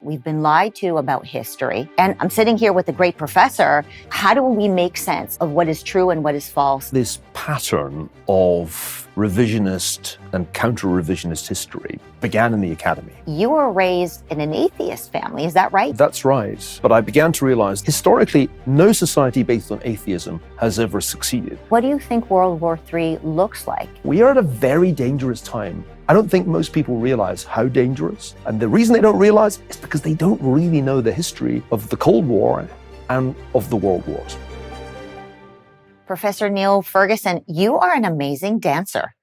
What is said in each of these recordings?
We've been lied to about history. And I'm sitting here with a great professor. How do we make sense of what is true and what is false? This pattern of revisionist and counter-revisionist history began in the academy. You were raised in an atheist family, is that right? That's right. But I began to realize, historically, no society based on atheism has ever succeeded. What do you think World War III looks like? We are at a very dangerous time. I don't think most people realize how dangerous. And the reason they don't realize is because they don't really know the history of the Cold War and of the World Wars. Professor Niall Ferguson, you are an amazing dancer.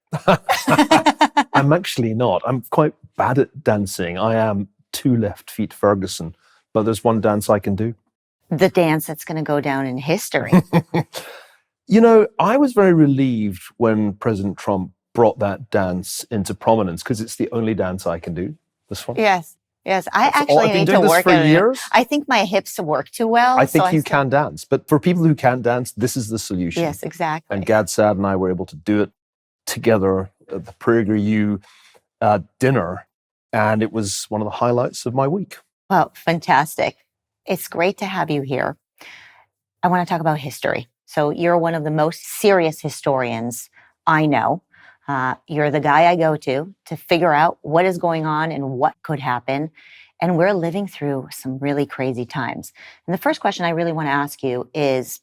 I'm actually not. I'm quite bad at dancing. I am 2 left feet Ferguson, but there's one dance I can do. The dance that's going to go down in history. You know, I was very relieved when President Trump brought that dance into prominence because it's the only dance I can do. This one. Yes. I actually need to work on it. I think my hips work too well. I think you can dance, but for people who can't dance, this is the solution. Yes, exactly. And Gad Saad and I were able to do it together at the PragerU dinner, and it was one of the highlights of my week. Well, fantastic. It's great to have you here. I want to talk about history. So you're one of the most serious historians I know. You're the guy I go to figure out what is going on and what could happen. And we're living through some really crazy times. And the first question I really want to ask you is,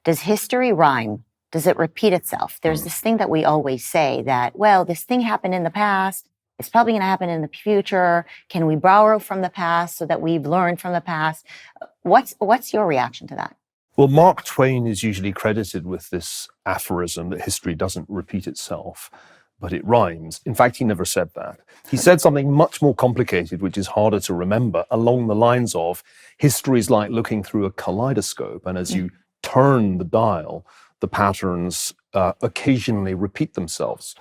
does history rhyme? Does it repeat itself? There's this thing that we always say that, well, this thing happened in the past. It's probably going to happen in the future. Can we borrow from the past so that we've learned from the past? What's your reaction to that? Well, Mark Twain is usually credited with this aphorism that history doesn't repeat itself, but it rhymes. In fact, he never said that. He said something much more complicated, which is harder to remember, along the lines of history is like looking through a kaleidoscope, and as you turn the dial, the patterns occasionally repeat themselves,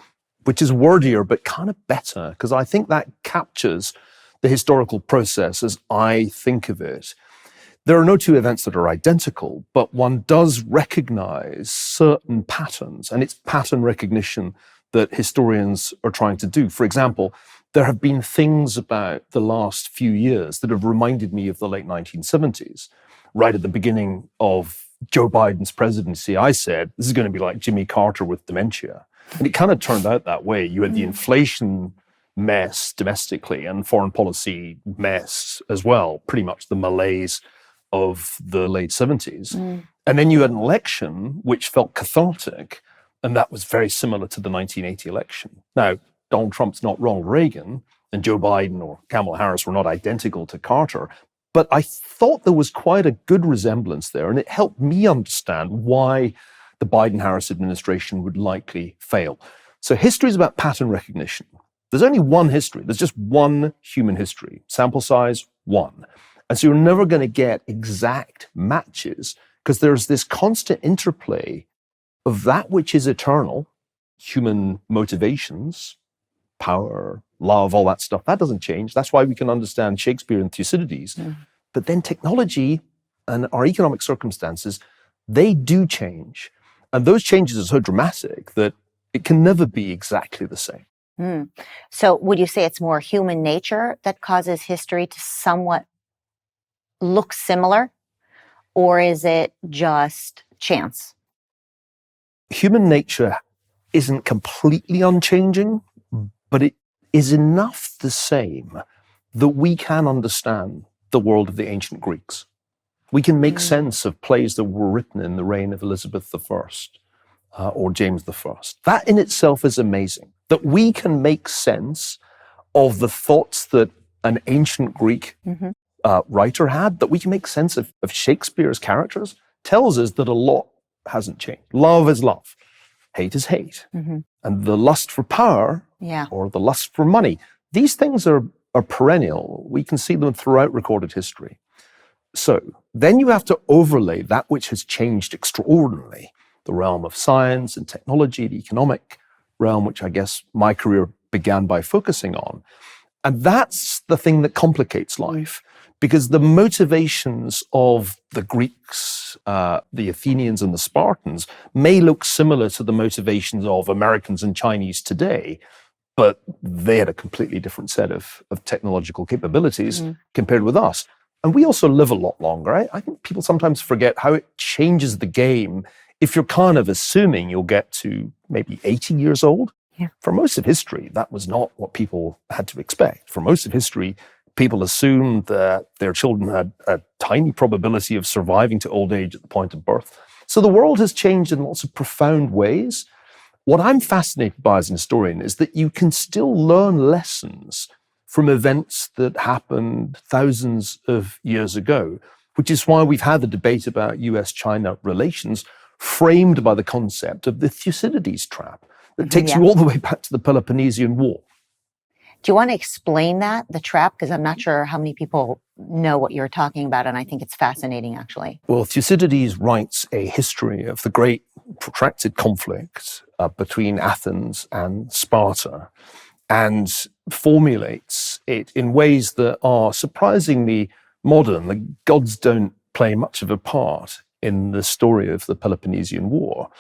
which is wordier, but kind of better, because I think that captures the historical process as I think of it. There are no 2 events that are identical, but one does recognize certain patterns, and it's pattern recognition that historians are trying to do. For example, there have been things about the last few years that have reminded me of the late 1970s. Right at the beginning of Joe Biden's presidency, I said, this is going to be like Jimmy Carter with dementia. And it kind of turned out that way. You had the inflation mess domestically and foreign policy mess as well, pretty much the malaise of the late 70s. And then you had an election which felt cathartic, and that was very similar to the 1980 election. Now, Donald Trump's not Ronald Reagan, and Joe Biden or Kamala Harris were not identical to Carter, but I thought there was quite a good resemblance there, and it helped me understand why the Biden-Harris administration would likely fail. So history is about pattern recognition. There's only one history. There's just one human history. Sample size, 1. And so you're never going to get exact matches because there's this constant interplay of that which is eternal, human motivations, power, love, all that stuff. That doesn't change. That's why we can understand Shakespeare and Thucydides. But then technology and our economic circumstances, they do change. And those changes are so dramatic that it can never be exactly the same. So would you say it's more human nature that causes history to somewhat look similar, or is it just chance? Human nature isn't completely unchanging, but it is enough the same that we can understand the world of the ancient Greeks. We can make sense of plays that were written in the reign of Elizabeth I or James I. That in itself is amazing, that we can make sense of the thoughts that an ancient Greek writer had, that we can make sense of Shakespeare's characters, tells us that a lot hasn't changed. Love is love. Hate is hate. And the lust for power or the lust for money, these things are perennial. We can see them throughout recorded history. So then you have to overlay that which has changed extraordinarily, the realm of science and technology, the economic realm, which I guess my career began by focusing on. And that's the thing that complicates life, because the motivations of the Greeks, the Athenians and the Spartans may look similar to the motivations of Americans and Chinese today, but they had a completely different set of technological capabilities compared with us. And we also live a lot longer. I think people sometimes forget how it changes the game if you're kind of assuming you'll get to maybe 80 years old. Yeah. For most of history, that was not what people had to expect. For most of history, people assumed that their children had a tiny probability of surviving to old age at the point of birth. So the world has changed in lots of profound ways. What I'm fascinated by as an historian is that you can still learn lessons from events that happened thousands of years ago, which is why we've had the debate about US-China relations framed by the concept of the Thucydides trap that takes you all the way back to the Peloponnesian War. Do you want to explain that, the trap? Because I'm not sure how many people know what you're talking about, and I think it's fascinating, actually. Well, Thucydides writes a history of the great protracted conflict between Athens and Sparta and formulates it in ways that are surprisingly modern. The gods don't play much of a part in the story of the Peloponnesian War.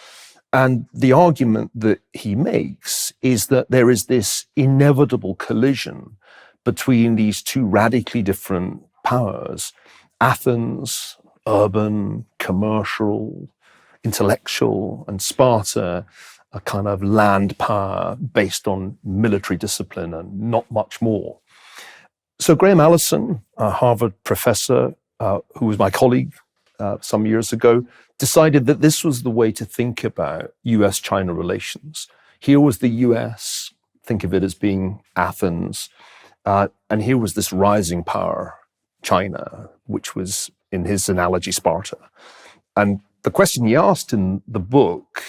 And the argument that he makes is that there is this inevitable collision between these two radically different powers, Athens, urban, commercial, intellectual, and Sparta, a kind of land power based on military discipline and not much more. So Graham Allison, a Harvard professor who was my colleague some years ago, decided that this was the way to think about US-China relations. Here was the US, think of it as being Athens, and here was this rising power, China, which was, in his analogy, Sparta. And the question he asked in the book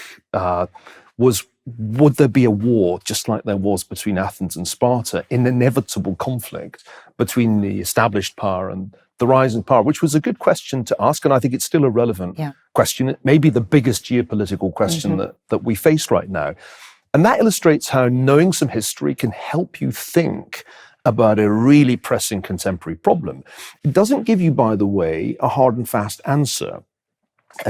was, would there be a war just like there was between Athens and Sparta, an inevitable conflict between the established power and the rising power, which was a good question to ask, and I think it's still a relevant question. It may be the biggest geopolitical question that we face right now. And that illustrates how knowing some history can help you think about a really pressing contemporary problem. It doesn't give you, by the way, a hard and fast answer.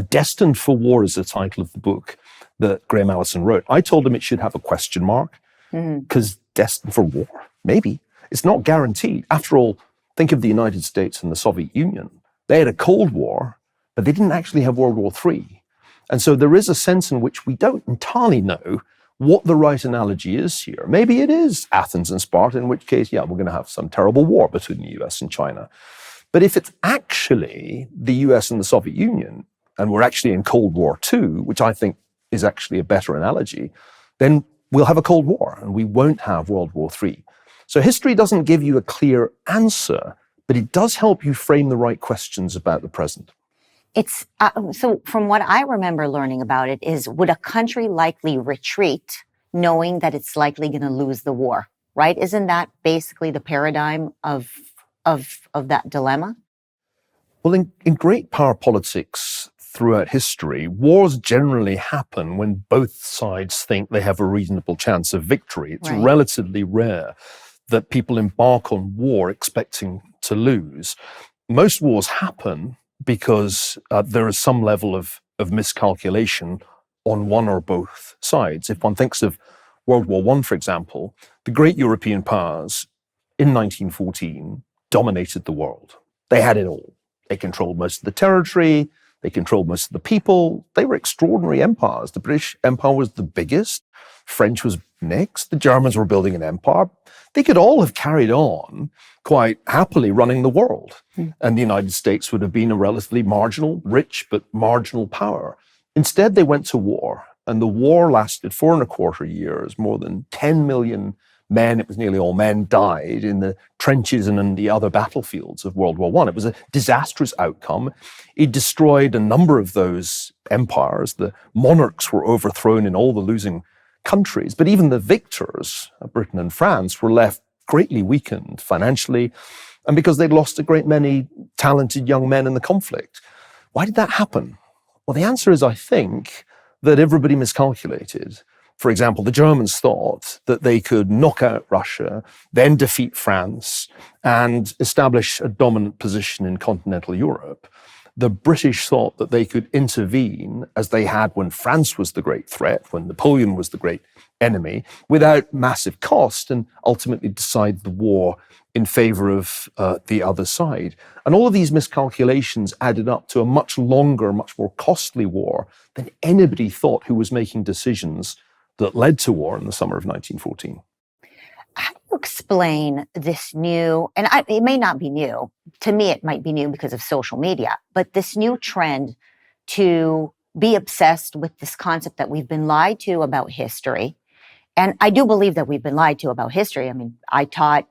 Destined for War is the title of the book that Graham Allison wrote. I told him it should have a question mark, because destined for war, maybe. It's not guaranteed. After all, think of the United States and the Soviet Union. They had a Cold War, but they didn't actually have World War III. And so there is a sense in which we don't entirely know what the right analogy is here. Maybe it is Athens and Sparta, in which case, we're going to have some terrible war between the US and China. But if it's actually the US and the Soviet Union, and we're actually in Cold War II, which I think is actually a better analogy, then we'll have a Cold War and we won't have World War III. So history doesn't give you a clear answer, but it does help you frame the right questions about the present. It's so from what I remember learning about it is, would a country likely retreat knowing that it's likely going to lose the war, right? Isn't that basically the paradigm of that dilemma? Well, in great power politics throughout history, wars generally happen when both sides think they have a reasonable chance of victory. It's relatively rare that people embark on war expecting to lose. Most wars happen because there is some level of miscalculation on one or both sides. If one thinks of World War I, for example, the great European powers in 1914 dominated the world. They had it all. They controlled most of the territory. They controlled most of the people. They were extraordinary empires. The British Empire was the biggest. French was next. The Germans were building an empire. They could all have carried on quite happily running the world. And the United States would have been a relatively marginal, rich, but marginal power. Instead, they went to war. And the war lasted 4.25 years. More than 10 million men, it was nearly all men, died in the trenches and in the other battlefields of World War I. It was a disastrous outcome. It destroyed a number of those empires. The monarchs were overthrown in all the losing countries. But even the victors, Britain and France, were left greatly weakened financially, and because they'd lost a great many talented young men in the conflict. Why did that happen? Well, the answer is, I think, that everybody miscalculated. For example, the Germans thought that they could knock out Russia, then defeat France, and establish a dominant position in continental Europe. the British thought that they could intervene as they had when France was the great threat, when Napoleon was the great enemy, without massive cost, and ultimately decide the war in favor of the other side. And all of these miscalculations added up to a much longer, much more costly war than anybody thought who was making decisions that led to war in the summer of 1914. How do you explain this new, and it may not be new, to me it might be new because of social media, but this new trend to be obsessed with this concept that we've been lied to about history? And I do believe that we've been lied to about history. I mean, I taught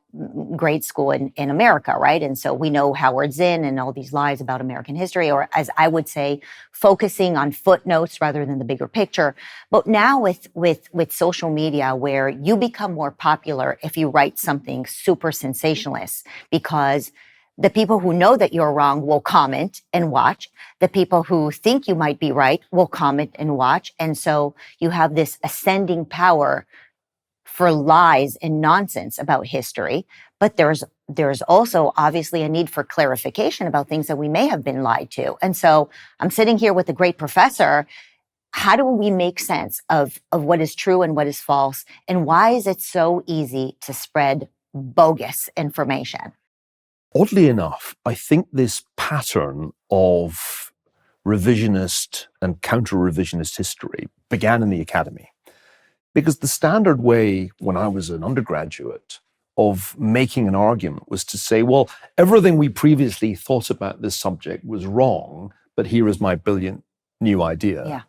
grade school in America, right? And so we know Howard Zinn and all these lies about American history, or as I would say, focusing on footnotes rather than the bigger picture. But now with social media, where you become more popular if you write something super sensationalist, because the people who know that you're wrong will comment and watch. The people who think you might be right will comment and watch. And so you have this ascending power for lies and nonsense about history. But there's also obviously a need for clarification about things that we may have been lied to. And so I'm sitting here with a great professor. How do we make sense of what is true and what is false? And why is it so easy to spread bogus information? Oddly enough, I think this pattern of revisionist and counter-revisionist history began in the academy. Because the standard way, when I was an undergraduate, of making an argument was to say, well, everything we previously thought about this subject was wrong, but here is my brilliant new idea. Yeah.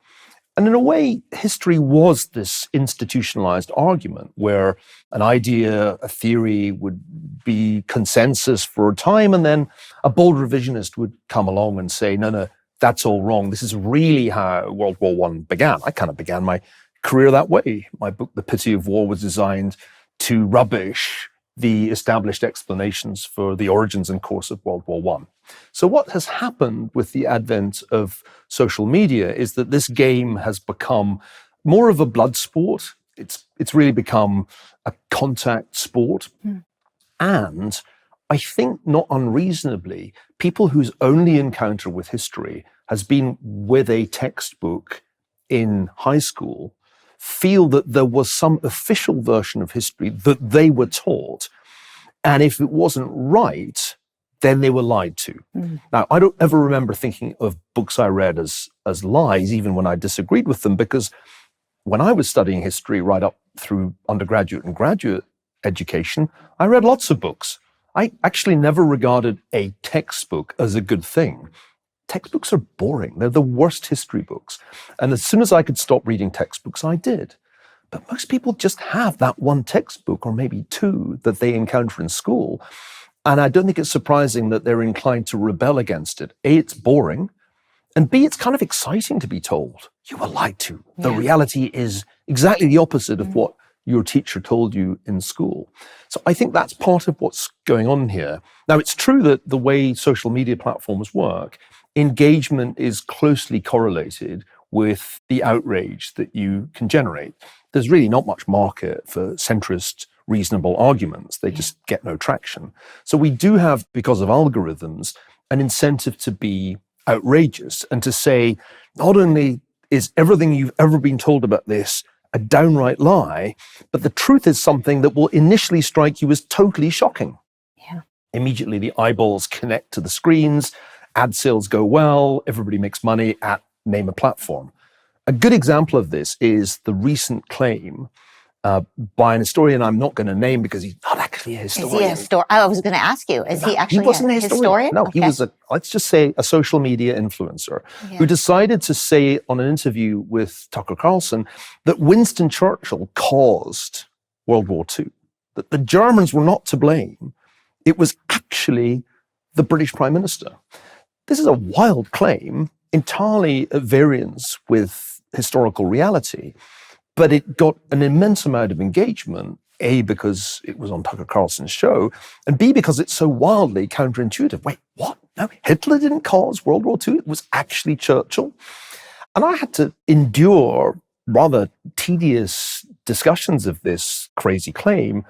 And in a way, history was this institutionalized argument where an idea, a theory would be consensus for a time, and then a bold revisionist would come along and say, no, that's all wrong. This is really how World War I began. I kind of began my career that way. My book, The Pity of War, was designed to rubbish the established explanations for the origins and course of World War I. So what has happened with the advent of social media is that this game has become more of a blood sport. It's really become a contact sport. And I think not unreasonably, people whose only encounter with history has been with a textbook in high school feel that there was some official version of history that they were taught. And if it wasn't right, then they were lied to. Now, I don't ever remember thinking of books I read as lies, even when I disagreed with them, because when I was studying history right up through undergraduate and graduate education, I read lots of books. I actually never regarded a textbook as a good thing. Textbooks are boring. They're the worst history books. And as soon as I could stop reading textbooks, I did. But most people just have that one textbook, or maybe two, that they encounter in school. And I don't think it's surprising that they're inclined to rebel against it. A, it's boring. And B, it's kind of exciting to be told you were lied to. The reality is exactly the opposite of what your teacher told you in school. So I think that's part of what's going on here. Now, it's true that the way social media platforms work, engagement is closely correlated with the outrage that you can generate. There's really not much market for centrist, reasonable arguments. They just get no traction. So we do have, because of algorithms, an incentive to be outrageous and to say, not only is everything you've ever been told about this a downright lie, but the truth is something that will initially strike you as totally shocking. Yeah. Immediately the eyeballs connect to the screens, ad sales go well, everybody makes money at name a platform. A good example of this is the recent claim by an historian I'm not going to name because he's not actually a historian. Is he a historian? I was going to ask you, is he actually a historian? No, Okay. he was let's just say a social media influencer who decided to say on an interview with Tucker Carlson that Winston Churchill caused World War II, that the Germans were not to blame. It was actually the British Prime Minister. This is a wild claim, entirely at variance with historical reality. But it got an immense amount of engagement, A, because it was on Tucker Carlson's show, and B, because it's so wildly counterintuitive. Wait, what? No, Hitler didn't cause World War II. It was actually Churchill. And I had to endure rather tedious discussions of this crazy claim,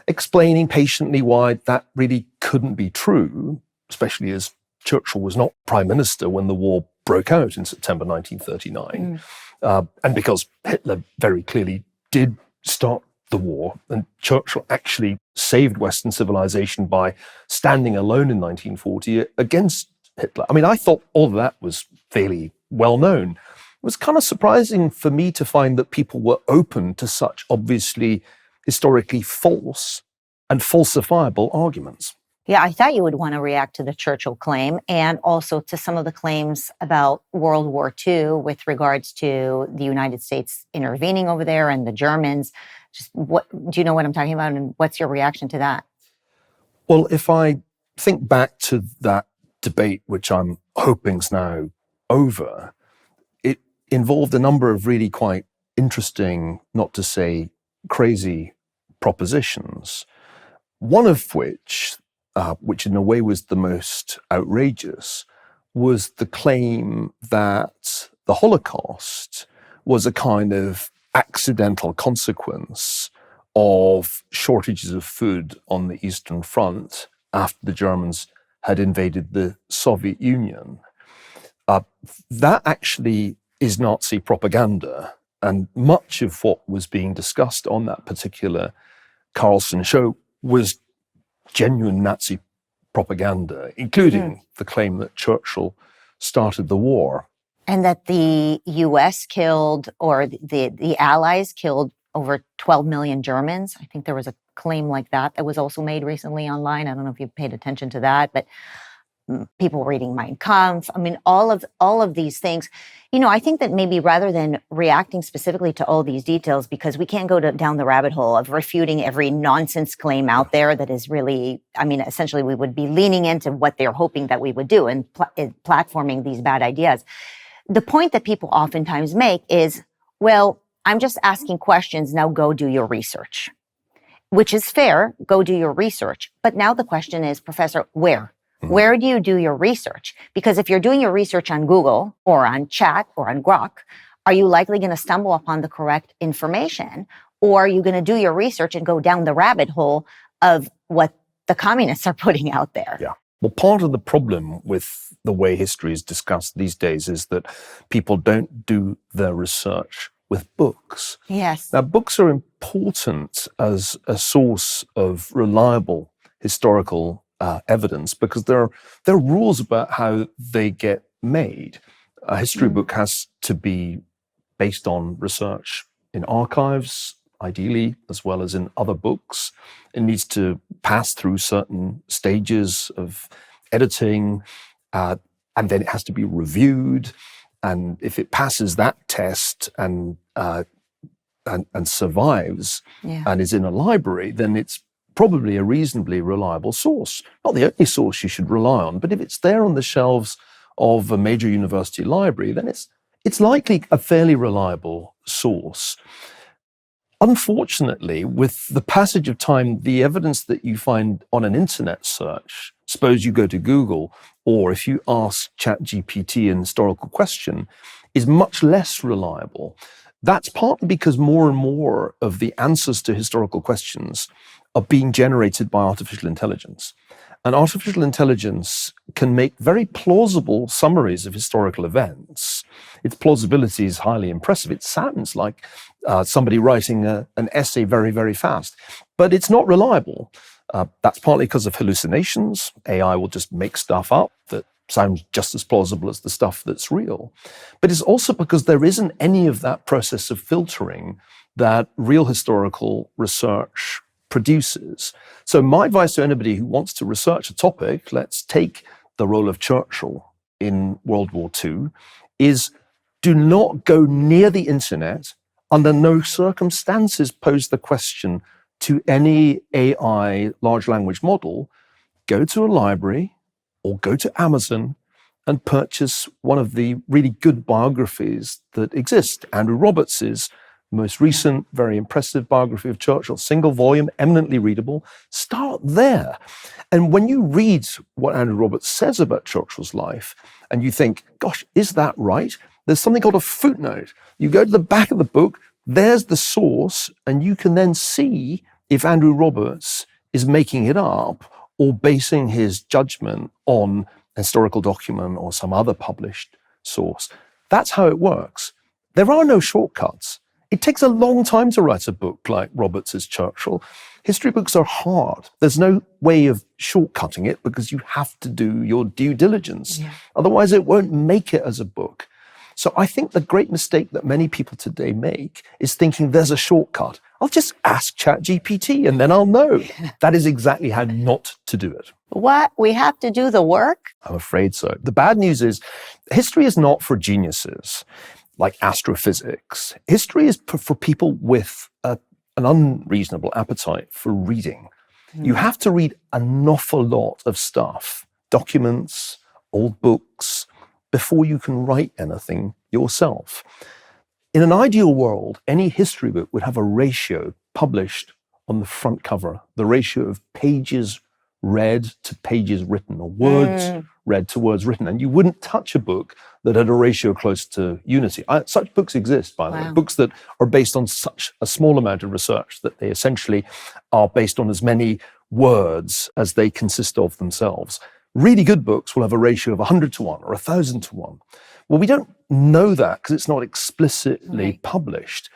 explaining patiently why that really couldn't be true, especially as Churchill was not prime minister when the war broke out in September 1939, and because Hitler very clearly did start the war, and Churchill actually saved Western civilization by standing alone in 1940 against Hitler. I mean, I thought all of that was fairly well known. It was kind of surprising for me to find that people were open to such obviously historically false and falsifiable arguments. Yeah, I thought you would want to react to the Churchill claim and also to some of the claims about World War II with regards to the United States intervening over there and the Germans. Just what do you know what I'm talking about, and what's your reaction to that? Well, if I think back to that debate, which I'm hoping's now over, it involved a number of really quite interesting, not to say crazy, propositions. One of which in a way was the most outrageous, was the claim that the Holocaust was a kind of accidental consequence of shortages of food on the Eastern Front after the Germans had invaded the Soviet Union. That actually is Nazi propaganda, and much of what was being discussed on that particular Carlson show was genuine Nazi propaganda, including the claim that Churchill started the war. And that the U.S. killed, or the Allies killed over 12 million Germans. I think there was a claim like that was also made recently online. I don't know if you've paid attention to that, but people reading Mein Kampf. I mean, all of these things. You know, I think that maybe rather than reacting specifically to all these details, because we can't go down the rabbit hole of refuting every nonsense claim out there that is really, I mean, essentially we would be leaning into what they're hoping that we would do and platforming these bad ideas. The point that people oftentimes make is, well, I'm just asking questions, now go do your research. Which is fair, go do your research. But now the question is, Professor, where? Where do you do your research? Because if you're doing your research on Google or on Chat or on Grok, are you likely going to stumble upon the correct information? Or are you going to do your research and go down the rabbit hole of what the communists are putting out there? Yeah. Well, part of the problem with the way history is discussed these days is that people don't do their research with books. Yes. Now, books are important as a source of reliable historical evidence because there are rules about how they get made. A history book has to be based on research in archives, ideally, as well as in other books. It needs to pass through certain stages of editing, and then it has to be reviewed. And if it passes that test and survives and is in a library, then it's probably a reasonably reliable source. Not the only source you should rely on, but if it's there on the shelves of a major university library, then it's likely a fairly reliable source. Unfortunately, with the passage of time, the evidence that you find on an internet search, suppose you go to Google, or if you ask ChatGPT an historical question, is much less reliable. That's partly because more and more of the answers to historical questions are being generated by artificial intelligence. And artificial intelligence can make very plausible summaries of historical events. Its plausibility is highly impressive. It sounds like somebody writing an essay very, very fast, but it's not reliable. That's partly because of hallucinations. AI will just make stuff up that sounds just as plausible as the stuff that's real. But it's also because there isn't any of that process of filtering that real historical research produces. So my advice to anybody who wants to research a topic, let's take the role of Churchill in World War II, is do not go near the internet, under no circumstances pose the question to any AI large language model. Go to a library or go to Amazon and purchase one of the really good biographies that exist. Andrew Roberts's most recent, very impressive biography of Churchill, single volume, eminently readable. Start there. And when you read what Andrew Roberts says about Churchill's life, and you think, gosh, is that right? There's something called a footnote. You go to the back of the book, there's the source, and you can then see if Andrew Roberts is making it up or basing his judgment on historical document or some other published source. That's how it works. There are no shortcuts. It takes a long time to write a book like Roberts's Churchill. History books are hard. There's no way of shortcutting it because you have to do your due diligence. Yeah. Otherwise, it won't make it as a book. So I think the great mistake that many people today make is thinking there's a shortcut. I'll just ask ChatGPT and then I'll know. That is exactly how not to do it. What? We have to do the work? I'm afraid so. The bad news is history is not for geniuses like astrophysics. History is for people with an unreasonable appetite for reading. You have to read an awful lot of stuff, documents, old books, before you can write anything yourself. In an ideal world, any history book would have a ratio published on the front cover, the ratio of pages read to pages written, or words read to words written. And you wouldn't touch a book that had a ratio close to unity. Such books exist, by the way, books that are based on such a small amount of research that they essentially are based on as many words as they consist of themselves. Really good books will have a ratio of 100 to 1 or 1,000 to 1. Well, we don't know that because it's not explicitly published.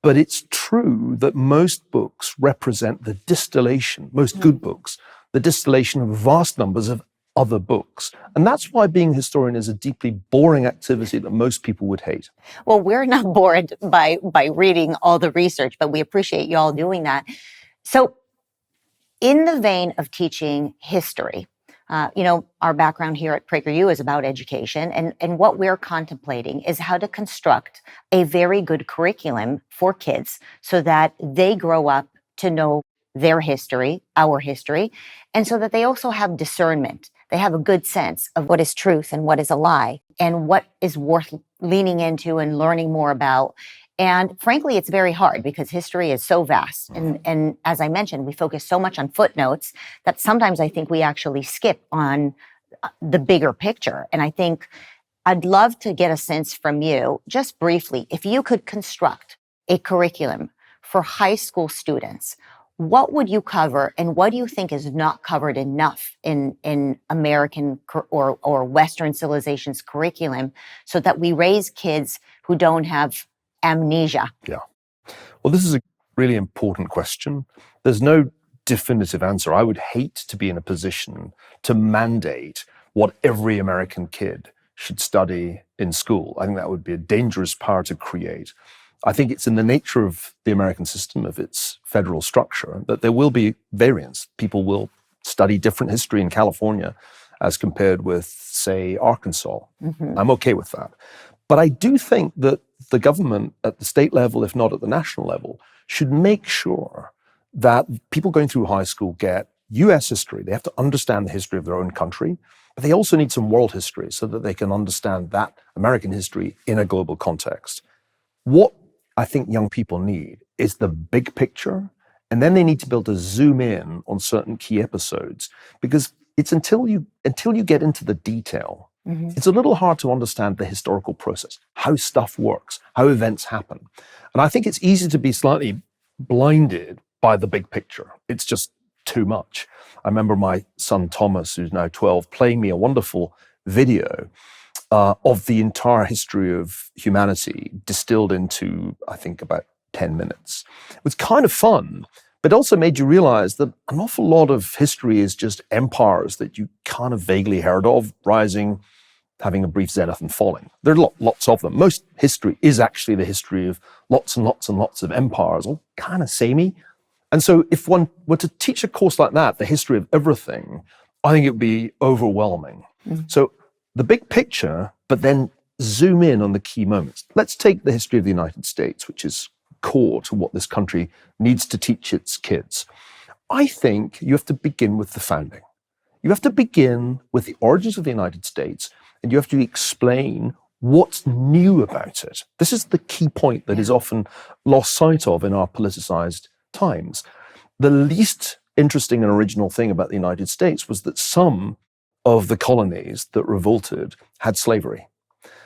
But it's true that most books represent the distillation, most good books, the distillation of vast numbers of other books. And that's why being a historian is a deeply boring activity that most people would hate. Well, we're not bored by reading all the research, but we appreciate you all doing that. So in the vein of teaching history, our background here at PragerU is about education, and what we're contemplating is how to construct a very good curriculum for kids so that they grow up to know their history, our history, and so that they also have discernment. They have a good sense of what is truth and what is a lie, and what is worth leaning into and learning more about. And frankly, it's very hard because history is so vast. And as I mentioned, we focus so much on footnotes that sometimes I think we actually skip on the bigger picture. And I think I'd love to get a sense from you, just briefly, if you could construct a curriculum for high school students, what would you cover and what do you think is not covered enough in American or Western civilization's curriculum so that we raise kids who don't have amnesia? Yeah. Well, this is a really important question. There's no definitive answer. I would hate to be in a position to mandate what every American kid should study in school. I think that would be a dangerous power to create. I think it's in the nature of the American system, of its federal structure, that there will be variance. People will study different history in California as compared with, say, Arkansas. I'm okay with that. But I do think that the government at the state level, if not at the national level, should make sure that people going through high school get US history. They have to understand the history of their own country, but they also need some world history so that they can understand that American history in a global context. What I think young people need is the big picture, and then they need to be able to zoom in on certain key episodes, because it's until you get into the detail, it's a little hard to understand the historical process, how stuff works, how events happen. And I think it's easy to be slightly blinded by the big picture. It's just too much. I remember my son Thomas, who's now 12, playing me a wonderful video of the entire history of humanity distilled into, I think, about 10 minutes. It was kind of fun, but also made you realize that an awful lot of history is just empires that you kind of vaguely heard of, rising, having a brief zenith and falling. There are lots of them. Most history is actually the history of lots and lots and lots of empires, all kind of samey. And so if one were to teach a course like that, the history of everything, I think it would be overwhelming. So the big picture, but then zoom in on the key moments. Let's take the history of the United States, which is core to what this country needs to teach its kids. I think you have to begin with the founding. You have to begin with the origins of the United States, and you have to explain what's new about it. This is the key point that is often lost sight of in our politicized times. The least interesting and original thing about the United States was that some of the colonies that revolted had slavery.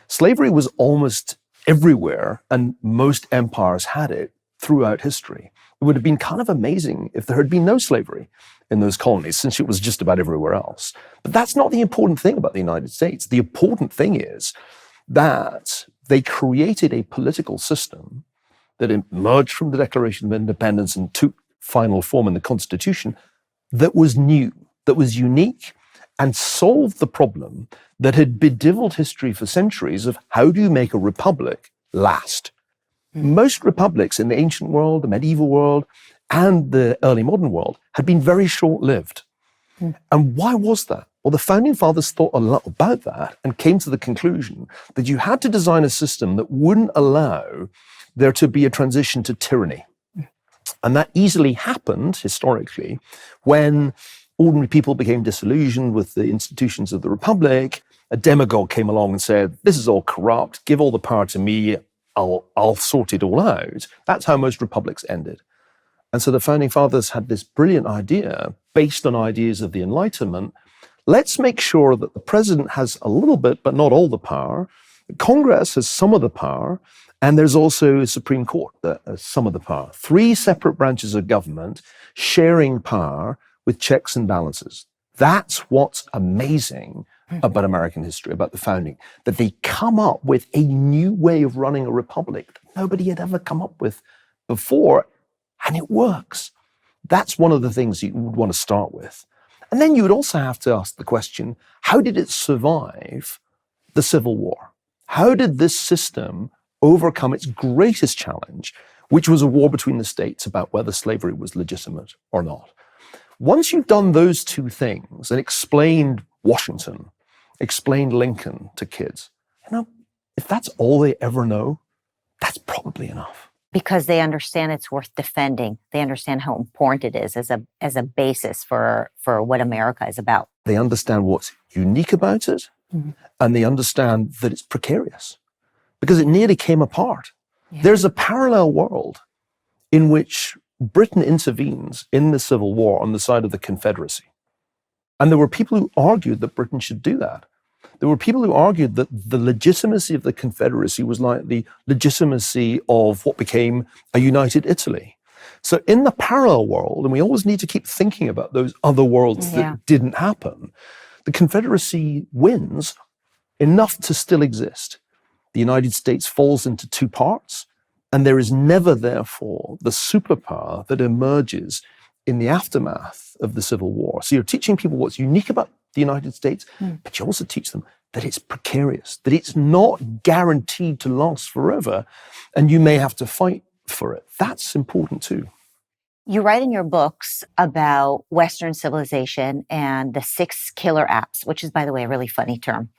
Slavery was almost everywhere, and most empires had it throughout history. It would have been kind of amazing if there had been no slavery in those colonies, since it was just about everywhere else. But that's not the important thing about the United States. The important thing is that they created a political system that emerged from the Declaration of Independence and took final form in the Constitution that was new, that was unique, and solved the problem that had bedeviled history for centuries of how do you make a republic last? Most republics in the ancient world, the medieval world, and the early modern world had been very short-lived. And why was that? Well, the founding fathers thought a lot about that and came to the conclusion that you had to design a system that wouldn't allow there to be a transition to tyranny. And that easily happened historically when ordinary people became disillusioned with the institutions of the republic. A demagogue came along and said, this is all corrupt, give all the power to me, I'll sort it all out. That's how most republics ended. And so the founding fathers had this brilliant idea based on ideas of the Enlightenment. Let's make sure that the president has a little bit, but not all the power. Congress has some of the power. And there's also a Supreme Court that has some of the power. 3 separate branches of government sharing power with checks and balances. That's what's amazing about American history, about the founding, that they come up with a new way of running a republic that nobody had ever come up with before, and it works. That's one of the things you would want to start with. And then you would also have to ask the question, how did it survive the Civil War? How did this system overcome its greatest challenge, which was a war between the states about whether slavery was legitimate or not? Once you've done those 2 things and explained Washington, explained Lincoln to kids, if that's all they ever know, that's probably enough. Because they understand it's worth defending. They understand how important it is as a basis for what America is about. They understand what's unique about it, and they understand that it's precarious because it nearly came apart. Yeah. There's a parallel world in which Britain intervenes in the Civil War on the side of the Confederacy. And there were people who argued that Britain should do that. There were people who argued that the legitimacy of the Confederacy was like the legitimacy of what became a united Italy. So in the parallel world, and we always need to keep thinking about those other worlds that didn't happen, the Confederacy wins enough to still exist. The United States falls into 2 parts, and there is never, therefore, the superpower that emerges in the aftermath of the Civil War. So you're teaching people what's unique about the United States, but you also teach them that it's precarious, that it's not guaranteed to last forever, and you may have to fight for it. That's important too. You write in your books about Western civilization and the 6 killer apps, which is, by the way, a really funny term.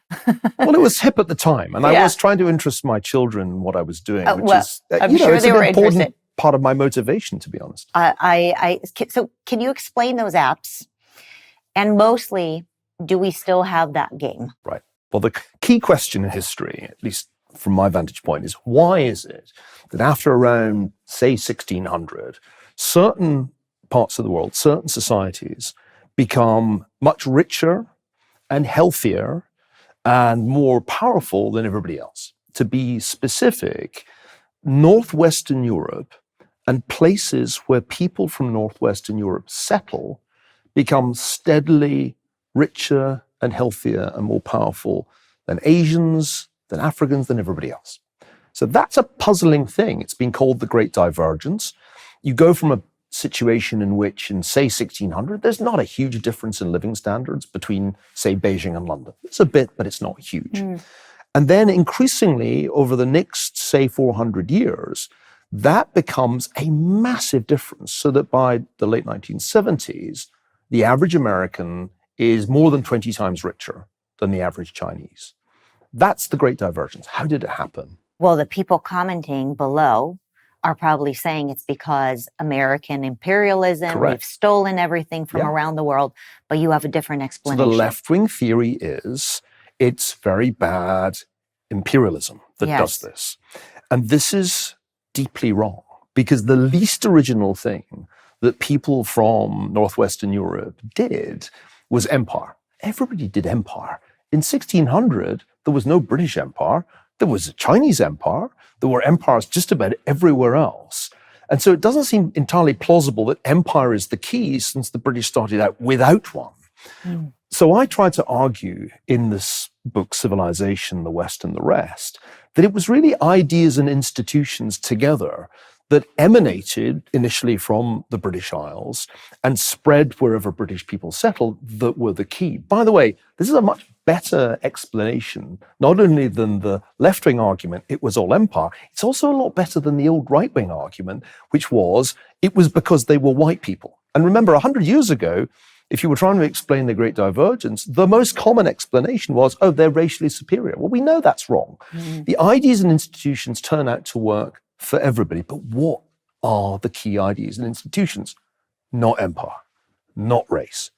Well, it was hip at the time, and I was trying to interest my children in what I was doing, which is, I'm sure it's they an were important interested. Part of my motivation, to be honest. So can you explain those apps? And mostly, do we still have that game? Right. Well, the key question in history, at least from my vantage point, is why is it that after around, say, 1600, certain parts of the world, certain societies become much richer and healthier and more powerful than everybody else? To be specific, Northwestern Europe and places where people from Northwestern Europe settle become steadily richer and healthier and more powerful than Asians, than Africans, than everybody else. So that's a puzzling thing. It's been called the Great Divergence. You go from a situation in which, in, say, 1600, there's not a huge difference in living standards between, say, Beijing and London. It's a bit, but it's not huge. And then increasingly, over the next, say, 400 years, that becomes a massive difference, so that by the late 1970s, the average American is more than 20 times richer than the average Chinese. That's the Great Divergence. How did it happen? Well, the people commenting below are probably saying it's because American imperialism, Correct. We've stolen everything from around the world, but you have a different explanation. So the left-wing theory is it's very bad imperialism that does this. And this is deeply wrong, because the least original thing that people from Northwestern Europe did was empire. Everybody did empire. In 1600, there was no British Empire. There was a Chinese Empire. There were empires just about everywhere else. And so it doesn't seem entirely plausible that empire is the key, since the British started out without one. So I tried to argue in this book, Civilization, the West and the Rest, that it was really ideas and institutions together that emanated initially from the British Isles and spread wherever British people settled that were the key. By the way, this is a much better explanation, not only than the left-wing argument, it was all empire, it's also a lot better than the old right-wing argument, which was, it was because they were white people. And remember, 100 years ago, if you were trying to explain the Great Divergence, the most common explanation was, oh, they're racially superior. Well, we know that's wrong. The ideas and institutions turn out to work for everybody. But what are the key ideas and institutions? Not empire, not race.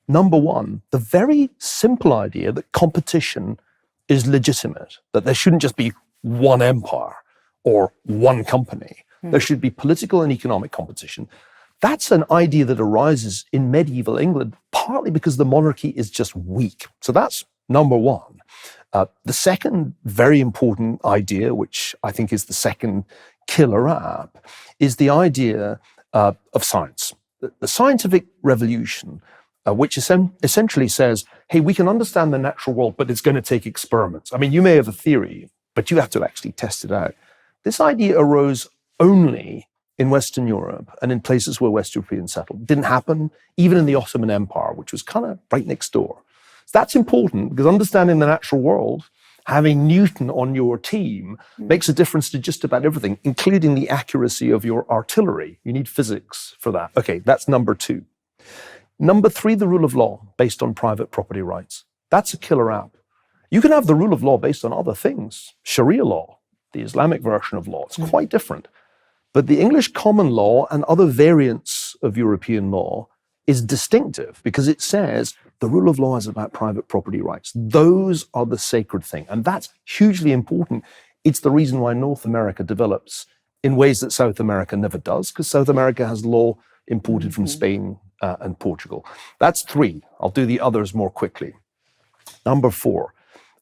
Number one, the very simple idea that competition is legitimate, that there shouldn't just be one empire or one company. There should be political and economic competition. That's an idea that arises in medieval England, partly because the monarchy is just weak. So that's number one. The second very important idea, which I think is the second killer app, is the idea of science. The scientific revolution, which essentially says, hey, we can understand the natural world, but it's going to take experiments. I mean, you may have a theory, but you have to actually test it out. This idea arose only in Western Europe and in places where West Europeans settled. It didn't happen even in the Ottoman Empire, which was kind of right next door. So that's important, because understanding the natural world, having Newton on your team, makes a difference to just about everything, including the accuracy of your artillery. You need physics for that. Okay, that's number two. Number three, the rule of law based on private property rights. That's a killer app. You can have the rule of law based on other things. Sharia law, the Islamic version of law, it's quite different. But the English common law and other variants of European law is distinctive, because it says the rule of law is about private property rights. Those are the sacred thing. And that's hugely important. It's the reason why North America develops in ways that South America never does, because South America has law imported from Spain and Portugal. That's three. I'll do the others more quickly. Number four,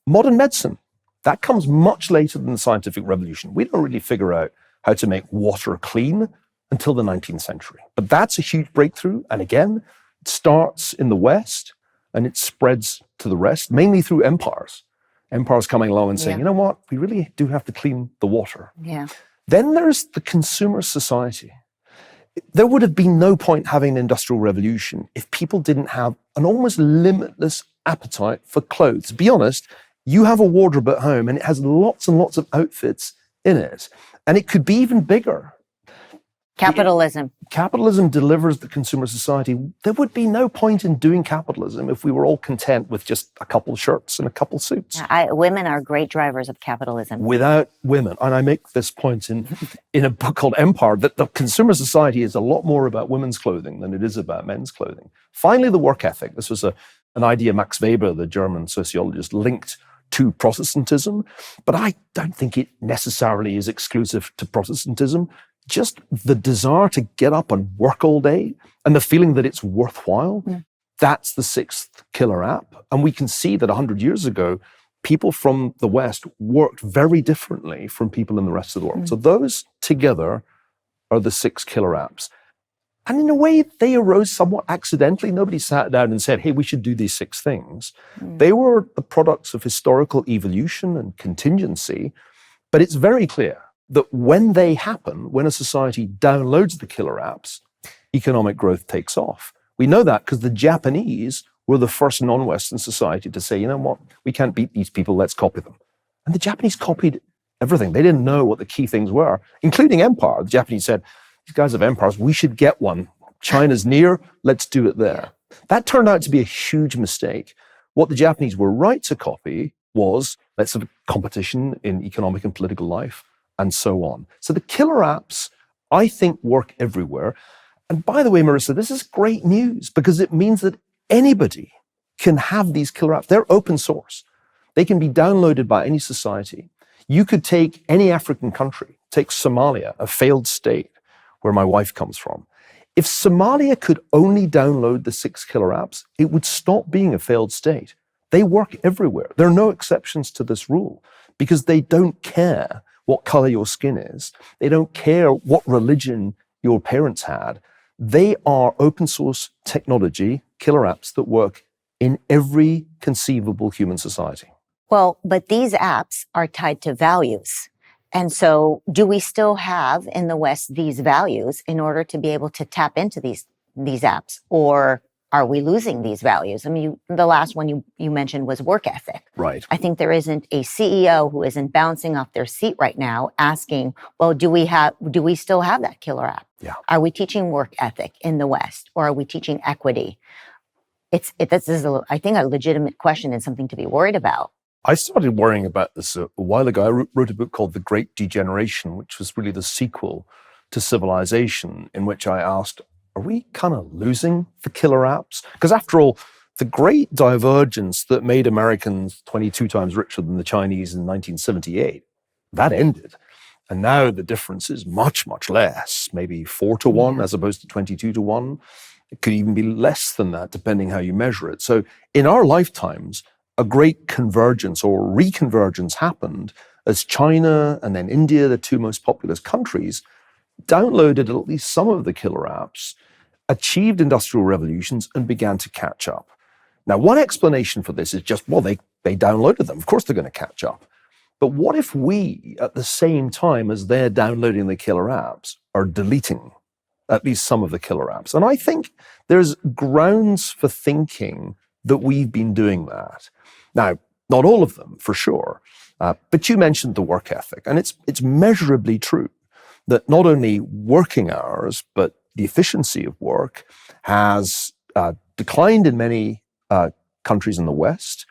modern medicine. That comes much later than the scientific revolution. We don't really figure out how to make water clean until the 19th century. But that's a huge breakthrough. And again, it starts in the West and it spreads to the rest, mainly through empires. Empires coming along and saying, you know what, we really do have to clean the water. Then there's the consumer society. There would have been no point having an industrial revolution if people didn't have an almost limitless appetite for clothes. To be honest, you have a wardrobe at home and it has lots and lots of outfits in it. And it could be even bigger. Capitalism. Capitalism delivers the consumer society. There would be no point in doing capitalism if we were all content with just a couple shirts and a couple suits. Women are great drivers of capitalism. Without women, and I make this point in a book called Empire, that the consumer society is a lot more about women's clothing than it is about men's clothing. Finally, the work ethic. This was an idea Max Weber, the German sociologist, linked to Protestantism, but I don't think it necessarily is exclusive to Protestantism. Just the desire to get up and work all day and the feeling that it's worthwhile, that's the sixth killer app. And we can see that 100 years ago, people from the West worked very differently from people in the rest of the world. So those together are the six killer apps. And in a way, they arose somewhat accidentally. Nobody sat down and said, hey, we should do these six things. They were the products of historical evolution and contingency. But it's very clear that when they happen, when a society downloads the killer apps, economic growth takes off. We know that because the Japanese were the first non-Western society to say, you know what, we can't beat these people, let's copy them. And the Japanese copied everything. They didn't know what the key things were, including empire. The Japanese said, these guys have empires, we should get one. China's near, let's do it there. That turned out to be a huge mistake. What the Japanese were right to copy was, let's have a competition in economic and political life, and so on. So the killer apps, I think, work everywhere. And by the way, Marissa, this is great news because it means that anybody can have these killer apps. They're open source. They can be downloaded by any society. You could take any African country, take Somalia, a failed state where my wife comes from. If Somalia could only download the six killer apps, it would stop being a failed state. They work everywhere. There are no exceptions to this rule because they don't care what color your skin is. They don't care what religion your parents had, they are open source technology, killer apps that work in every conceivable human society. Well, but these apps are tied to values. And so do we still have in the West these values in order to be able to tap into these apps? Or are we losing these values? I mean, the last one you mentioned was work ethic. Right. I think there isn't a CEO who isn't bouncing off their seat right now asking, well, do we still have that killer app? Yeah. Are we teaching work ethic in the West, or are we teaching equity? This is, I think, a legitimate question and something to be worried about. I started worrying about this a while ago. I wrote a book called The Great Degeneration, which was really the sequel to Civilization, in which I asked, are we kind of losing the killer apps? Because after all, the Great Divergence that made Americans 22 times richer than the Chinese in 1978, that ended. And now the difference is much, much less, maybe 4-1 as opposed to 22-1. It could even be less than that, depending how you measure it. So in our lifetimes, a great convergence or reconvergence happened as China and then India, the two most populous countries, downloaded at least some of the killer apps, achieved industrial revolutions, and began to catch up. Now, one explanation for this is just, well, they downloaded them. Of course they're going to catch up. But what if we, at the same time as they're downloading the killer apps, are deleting at least some of the killer apps? And I think there's grounds for thinking that we've been doing that. Now, not all of them, for sure, but you mentioned the work ethic, and it's measurably true that not only working hours, but the efficiency of work has declined in many countries in the West,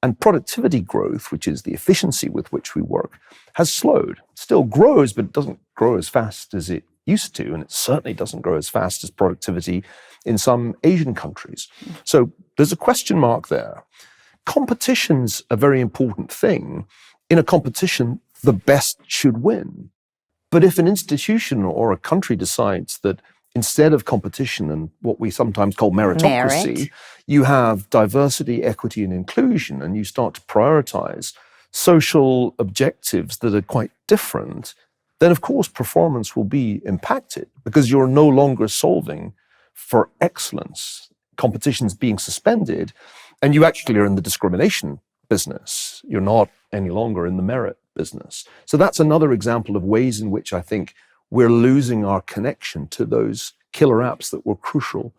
and productivity growth, which is the efficiency with which we work, has slowed. It still grows, but it doesn't grow as fast as it used to, and it certainly doesn't grow as fast as productivity in some Asian countries. So there's a question mark there. Competition's a very important thing. In a competition, the best should win. But if an institution or a country decides that instead of competition and what we sometimes call meritocracy, you have diversity, equity, and inclusion, and you start to prioritize social objectives that are quite different, then of course performance will be impacted because you're no longer solving for excellence. Competition's being suspended, and you actually are in the discrimination business. You're not any longer in the merit business. So that's another example of ways in which I think we're losing our connection to those killer apps that were crucial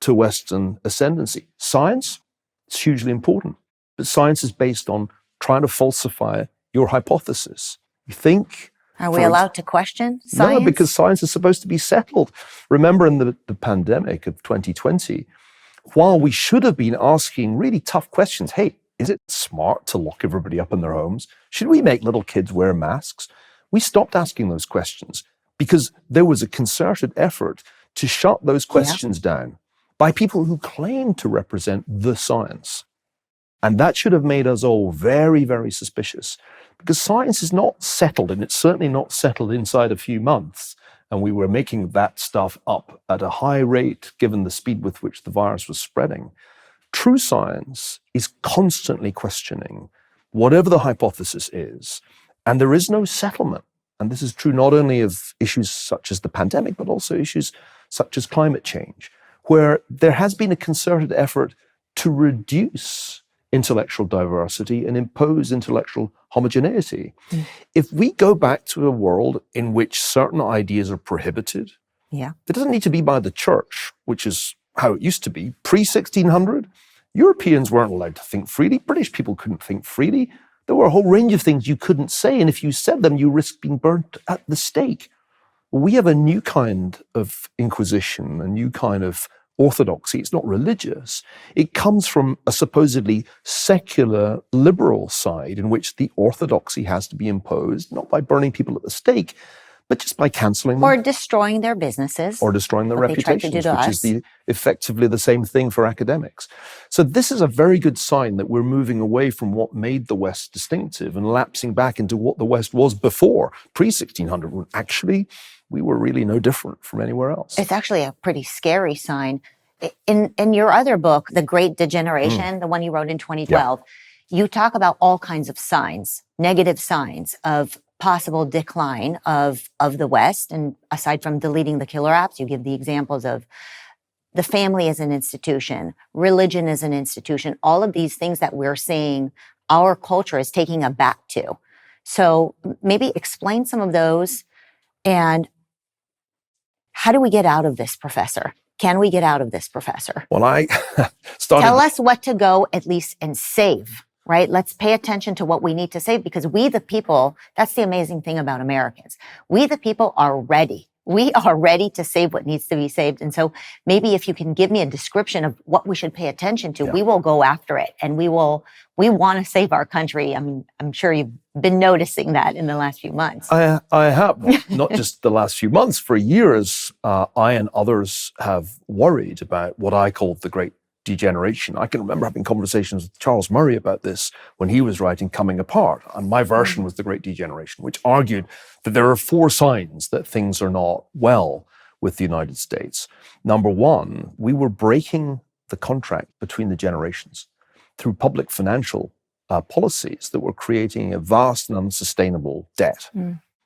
to Western ascendancy. Science, it's hugely important, but science is based on trying to falsify your hypothesis. You think... Are we allowed to question science? No, because science is supposed to be settled. Remember in the pandemic of 2020, while we should have been asking really tough questions, hey, is it smart to lock everybody up in their homes? Should we make little kids wear masks? We stopped asking those questions because there was a concerted effort to shut those questions down by people who claimed to represent the science. And that should have made us all very, very suspicious because science is not settled, and it's certainly not settled inside a few months. And we were making that stuff up at a high rate given the speed with which the virus was spreading. True science is constantly questioning whatever the hypothesis is, and there is no settlement. And this is true not only of issues such as the pandemic, but also issues such as climate change, where there has been a concerted effort to reduce intellectual diversity and impose intellectual homogeneity. If we go back to a world in which certain ideas are prohibited, it doesn't need to be by the church, which is how it used to be. Pre-1600, Europeans weren't allowed to think freely. British people couldn't think freely. There were a whole range of things you couldn't say, and if you said them, you risked being burnt at the stake. We have a new kind of inquisition, a new kind of orthodoxy. It's not religious. It comes from a supposedly secular liberal side in which the orthodoxy has to be imposed, not by burning people at the stake, but just by cancelling them. Or destroying their businesses. Or destroying their reputations, which is effectively the same thing for academics. So this is a very good sign that we're moving away from what made the West distinctive and lapsing back into what the West was before, pre-1600, when actually we were really no different from anywhere else. It's actually a pretty scary sign. In your other book, The Great Degeneration, the one you wrote in 2012, you talk about all kinds of signs, negative signs of possible decline of the West. And aside from deleting the killer apps, you give the examples of the family as an institution, religion as an institution, all of these things that we're seeing our culture is taking a back to. So maybe explain some of those, and how do we get out of this, Professor? Can we get out of this, Professor? Well, I started... Tell us what to go at least and save, right? Let's pay attention to what we need to save, because we, the people, that's the amazing thing about Americans. We, the people, are ready. We are ready to save what needs to be saved. And so maybe if you can give me a description of what we should pay attention to, we will go after it, and we want to save our country. I mean, I'm sure you've been noticing that in the last few months. I have, not just the last few months. For years, I and others have worried about what I call the Great Degeneration. I can remember having conversations with Charles Murray about this when he was writing Coming Apart, and my version was the Great Degeneration, which argued that there are 4 signs that things are not well with the United States. Number 1, we were breaking the contract between the generations through public financial policies that were creating a vast and unsustainable debt.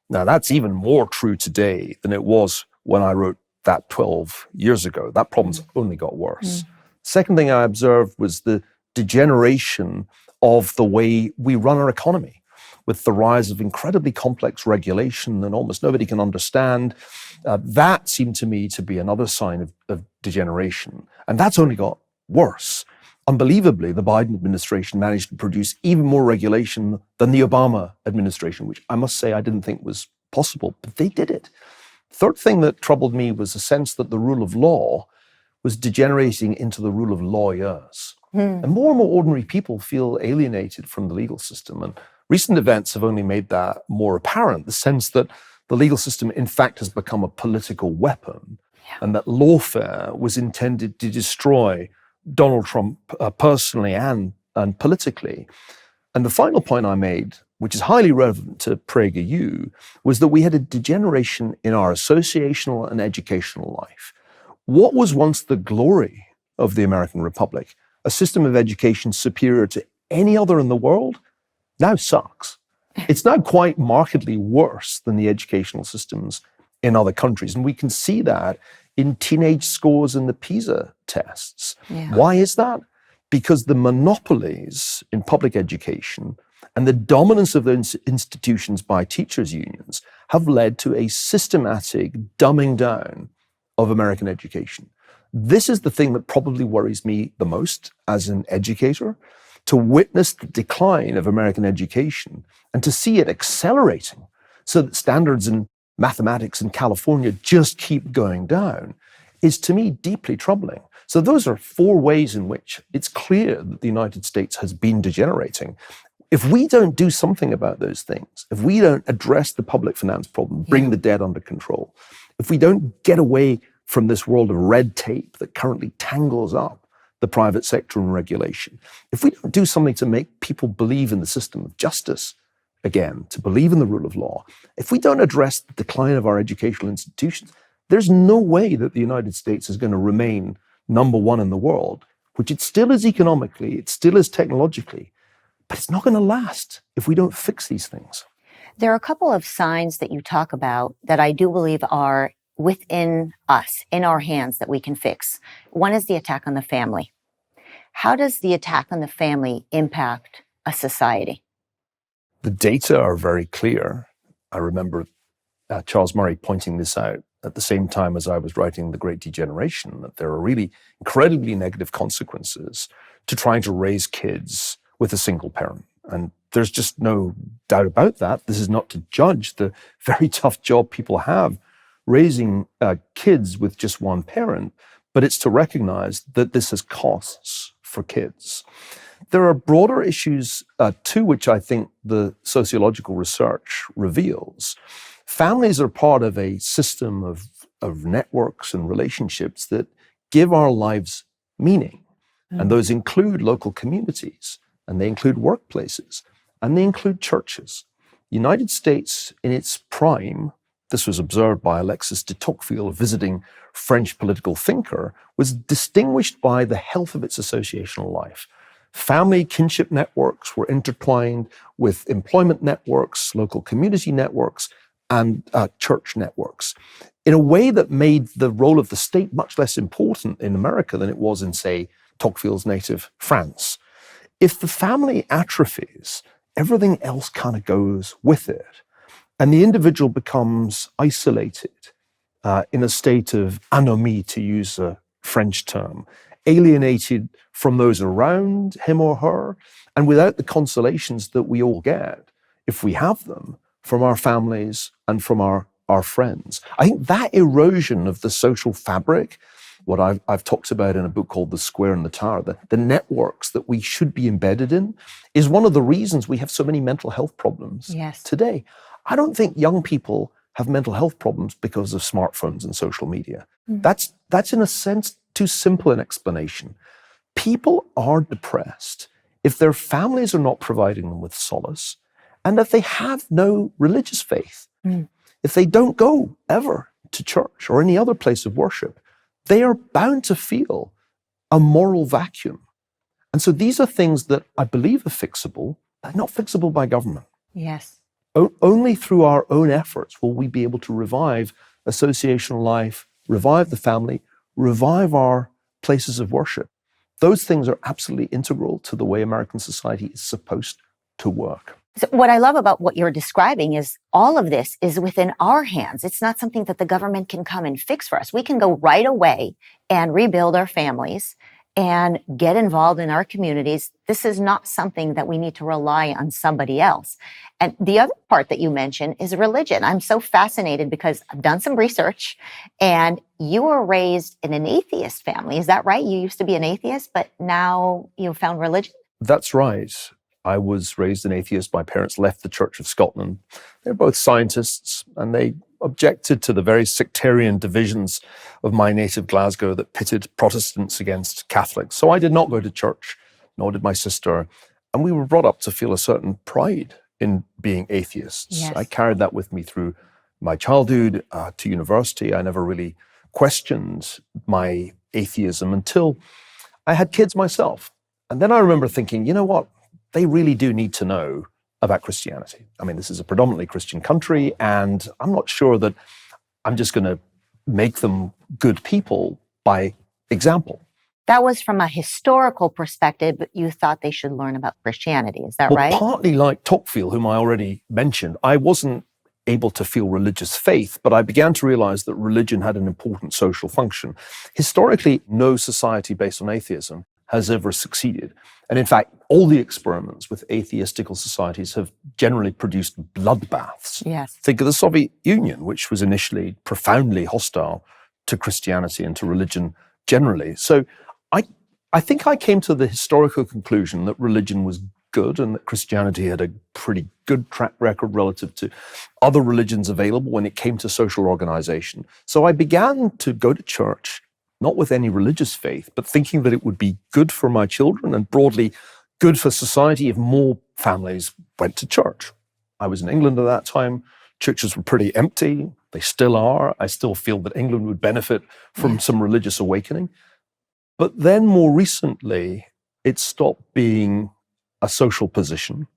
Now, that's even more true today than it was when I wrote that 12 years ago. That problem's only got worse. Second thing I observed was the degeneration of the way we run our economy, with the rise of incredibly complex regulation that almost nobody can understand. That seemed to me to be another sign of degeneration. And that's only got worse. Unbelievably, the Biden administration managed to produce even more regulation than the Obama administration, which I must say I didn't think was possible, but they did it. Third thing that troubled me was the sense that the rule of law was degenerating into the rule of lawyers. And more ordinary people feel alienated from the legal system. And recent events have only made that more apparent, the sense that the legal system, in fact, has become a political weapon, and that lawfare was intended to destroy Donald Trump personally and politically. And the final point I made, which is highly relevant to PragerU, was that we had a degeneration in our associational and educational life. What was once the glory of the American Republic, a system of education superior to any other in the world, now sucks. It's now quite markedly worse than the educational systems in other countries. And we can see that in teenage scores in the PISA tests. Why is that? Because the monopolies in public education and the dominance of those institutions by teachers' unions have led to a systematic dumbing down of American education. This is the thing that probably worries me the most as an educator, to witness the decline of American education and to see it accelerating so that standards in mathematics in California just keep going down is, to me, deeply troubling. So those are 4 ways in which it's clear that the United States has been degenerating. If we don't do something about those things, if we don't address the public finance problem, bring the debt under control, if we don't get away from this world of red tape that currently tangles up the private sector and regulation, if we don't do something to make people believe in the system of justice again, to believe in the rule of law, if we don't address the decline of our educational institutions, there's no way that the United States is going to remain number 1 in the world, which it still is economically, it still is technologically, but it's not going to last if we don't fix these things. There are a couple of signs that you talk about that I do believe are within us, in our hands, that we can fix. One is the attack on the family. How does the attack on the family impact a society? The data are very clear. I remember Charles Murray pointing this out at the same time as I was writing The Great Degeneration, that there are really incredibly negative consequences to trying to raise kids with a single parent. And there's just no doubt about that. This is not to judge the very tough job people have raising kids with just one parent, but it's to recognize that this has costs for kids. There are broader issues too, which I think the sociological research reveals. Families are part of a system of networks and relationships that give our lives meaning. And those include local communities, and they include workplaces, and they include churches. The United States, in its prime, this was observed by Alexis de Tocqueville, a visiting French political thinker, was distinguished by the health of its associational life. family kinship networks were intertwined with employment networks, local community networks, and church networks in a way that made the role of the state much less important in America than it was in, say, Tocqueville's native France. If the family atrophies, everything else kind of goes with it. And the individual becomes isolated in a state of anomie, to use a French term, alienated from those around him or her, and without the consolations that we all get, if we have them, from our families and from our friends. I think that erosion of the social fabric, what I've talked about in a book called The Square and the Tower, the networks that we should be embedded in, is one of the reasons we have so many mental health problems today. I don't think young people have mental health problems because of smartphones and social media. That's in a sense too simple an explanation. People are depressed if their families are not providing them with solace, and if they have no religious faith. If they don't go ever to church or any other place of worship, they are bound to feel a moral vacuum. And so these are things that I believe are fixable, but not fixable by government. Yes. Only through our own efforts will we be able to revive associational life, revive the family, revive our places of worship. Those things are absolutely integral to the way American society is supposed to work. So what I love about what you're describing is all of this is within our hands. It's not something that the government can come and fix for us. We can go right away and rebuild our families and get involved in our communities. This is not something that we need to rely on somebody else. And the other part that you mentioned is religion. I'm so fascinated because I've done some research, and you were raised in an atheist family. Is that right? You used to be an atheist, but now you found religion? That's right. I was raised an atheist. My parents left the Church of Scotland. They're both scientists, and they objected to the very sectarian divisions of my native Glasgow that pitted Protestants against Catholics. So I did not go to church, nor did my sister. And we were brought up to feel a certain pride in being atheists. Yes. I carried that with me through my childhood to university. I never really questioned my atheism until I had kids myself. And then I remember thinking, you know what? They really do need to know about Christianity. I mean, this is a predominantly Christian country, and I'm not sure that I'm just going to make them good people by example. That was from a historical perspective, but you thought they should learn about Christianity. Is that right? Partly like Tocqueville, whom I already mentioned, I wasn't able to feel religious faith, but I began to realize that religion had an important social function. Historically, no society based on atheism has ever succeeded. And in fact, all the experiments with atheistical societies have generally produced bloodbaths. Yes. Think of the Soviet Union, which was initially profoundly hostile to Christianity and to religion generally. So I think I came to the historical conclusion that religion was good and that Christianity had a pretty good track record relative to other religions available when it came to social organization. So I began to go to church, not with any religious faith, but thinking that it would be good for my children and broadly good for society if more families went to church. I was in England at that time. Churches were pretty empty. They still are. I still feel that England would benefit from some religious awakening. But then more recently, it stopped being a social position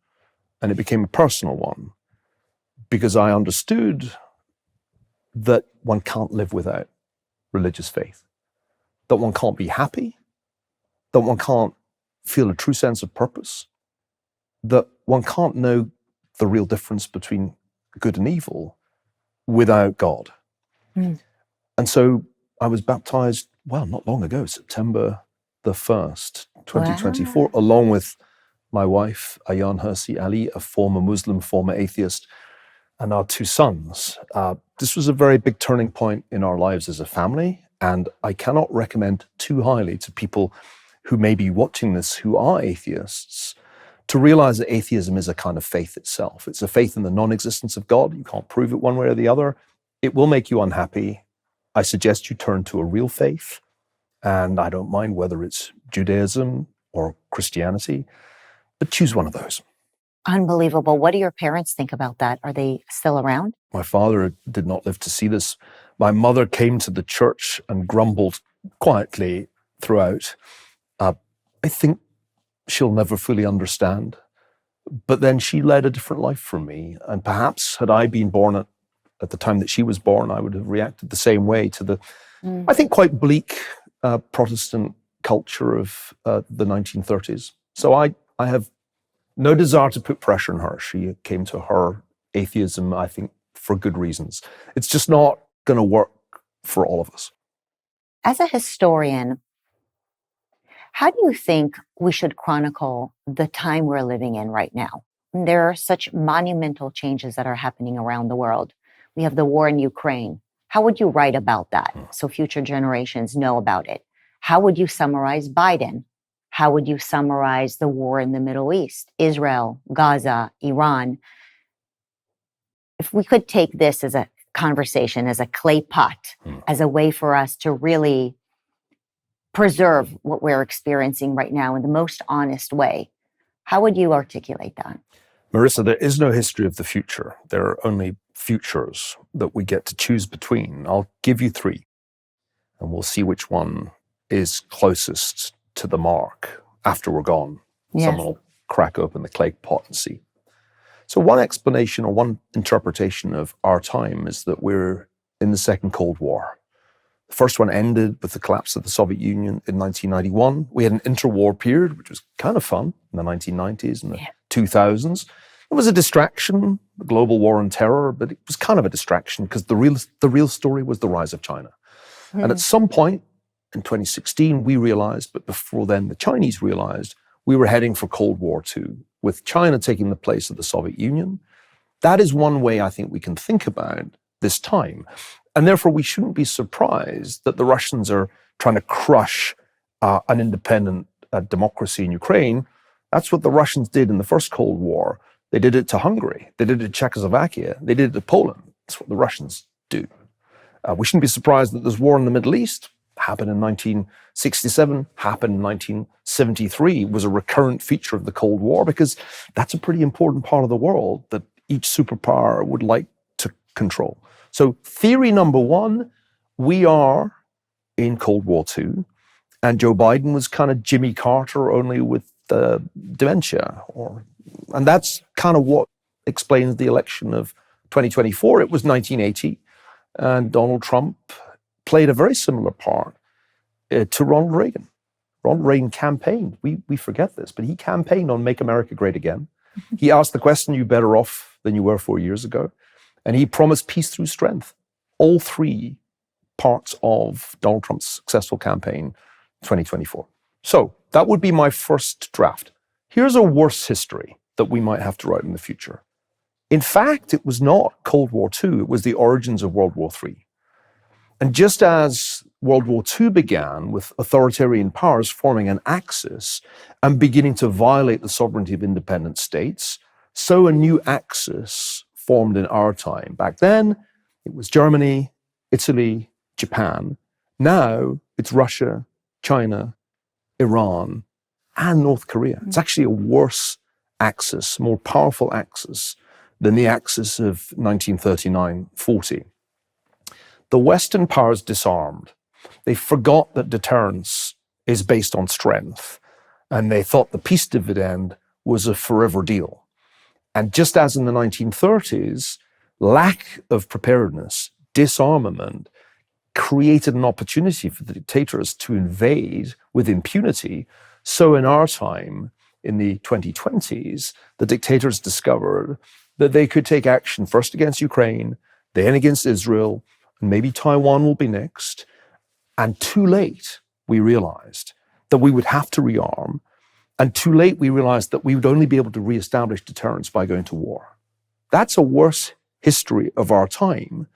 and it became a personal one because I understood that one can't live without religious faith, that one can't be happy, that one can't feel a true sense of purpose, that one can't know the real difference between good and evil without God. And so I was baptized, well, not long ago, September the 1st, 2024, along with my wife, Ayan Hirsi Ali, a former Muslim, former atheist, and our two sons. This was a very big turning point in our lives as a family, and I cannot recommend too highly to people who may be watching this who are atheists to realize that atheism is a kind of faith itself. It's a faith in the non-existence of God. You can't prove it one way or the other. It will make you unhappy. I suggest you turn to a real faith, and I don't mind whether it's Judaism or Christianity, but choose one of those. Unbelievable. What do your parents think about that? Are they still around? My father did not live to see this. My mother came to the church and grumbled quietly throughout. I think she'll never fully understand. But then she led a different life from me. And perhaps had I been born at the time that she was born, I would have reacted the same way to the, I think, quite bleak Protestant culture of the 1930s. So I have no desire to put pressure on her. She came to her atheism, I think, for good reasons. It's just not going to work for all of us. As a historian, how do you think we should chronicle the time we're living in right now? There are such monumental changes that are happening around the world. We have the war in Ukraine. How would you write about that so future generations know about it? How would you summarize Biden? How would you summarize the war in the Middle East, Israel, Gaza, Iran? If we could take this as a conversation, as a clay pot, as a way for us to really preserve what we're experiencing right now in the most honest way, how would you articulate that? Marissa, there is no history of the future. There are only futures that we get to choose between. I'll give you three, and we'll see which one is closest to the mark after we're gone. Yes. Someone will crack open the clay pot and see. So one explanation or one interpretation of our time is that we're in the Second Cold War. The first one ended with the collapse of the Soviet Union in 1991. We had an interwar period, which was kind of fun in the 1990s and the 2000s. It was a distraction, the global war on terror, but it was kind of a distraction because the real story was the rise of China. And at some point in 2016, we realized, but before then the Chinese realized, we were heading for Cold War II, with China taking the place of the Soviet Union. That is one way I think we can think about this time. And therefore, we shouldn't be surprised that the Russians are trying to crush an independent democracy in Ukraine. That's what the Russians did in the first Cold War. They did it to Hungary. They did it to Czechoslovakia. They did it to Poland. That's what the Russians do. We shouldn't be surprised that there's war in the Middle East. Happened in 1967, happened in 1973, was a recurrent feature of the Cold War because that's a pretty important part of the world that each superpower would like to control. So theory number one, we are in Cold War II, and Joe Biden was kind of Jimmy Carter only with dementia. And that's kind of what explains the election of 2024. It was 1980, and Donald Trump played a very similar part to Ronald Reagan. Ronald Reagan campaigned. We forget this, but he campaigned on Make America Great Again. He asked the question, you better off than you were 4 years ago? And he promised peace through strength. All three parts of Donald Trump's successful campaign, 2024. So that would be my first draft. Here's a worse history that we might have to write in the future. In fact, it was not Cold War II, it was the origins of World War III. And just as World War II began with authoritarian powers forming an axis and beginning to violate the sovereignty of independent states, so a new axis formed in our time. Back then, it was Germany, Italy, Japan. Now, it's Russia, China, Iran, and North Korea. It's actually a worse axis, more powerful axis than the axis of 1939-40. The Western powers disarmed. They forgot that deterrence is based on strength, and they thought the peace dividend was a forever deal. And just as in the 1930s, lack of preparedness, disarmament, created an opportunity for the dictators to invade with impunity, so in our time, in the 2020s, the dictators discovered that they could take action first against Ukraine, then against Israel, and maybe Taiwan will be next. And too late, we realized that we would have to rearm. And too late, we realized that we would only be able to reestablish deterrence by going to war. That's a worse history of our time.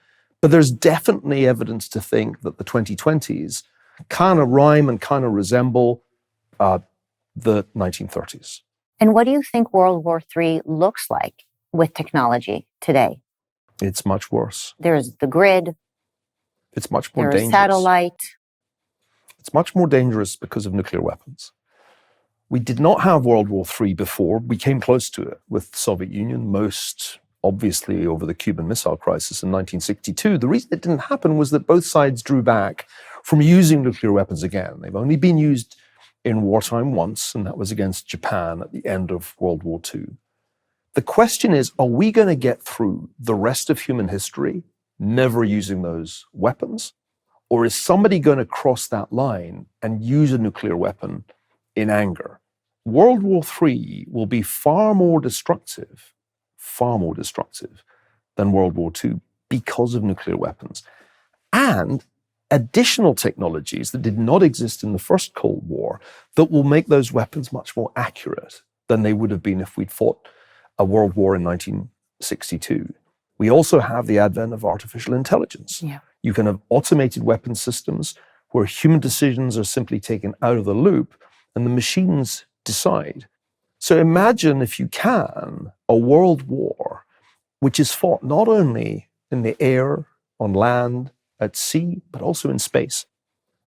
But there's definitely evidence to think that the 2020s kind of rhyme and kind of resemble the 1930s. And what do you think World War III looks like with technology today? It's much worse. There's the grid. It's much more There's dangerous. satellite. It's much more dangerous because of nuclear weapons. We did not have World War III before. We came close to it with the Soviet Union, most obviously over the Cuban Missile Crisis in 1962. The reason it didn't happen was that both sides drew back from using nuclear weapons again. They've only been used in wartime once, and that was against Japan at the end of World War II. The question is, are we going to get through the rest of human history never using those weapons? Or is somebody going to cross that line and use a nuclear weapon in anger? World War III will be far more destructive than World War II because of nuclear weapons. And additional technologies that did not exist in the first Cold War that will make those weapons much more accurate than they would have been if we'd fought a world war in 1962. We also have the advent of artificial intelligence. Yeah. You can have automated weapon systems where human decisions are simply taken out of the loop and the machines decide. So imagine, if you can, a world war which is fought not only in the air, on land, at sea, but also in space,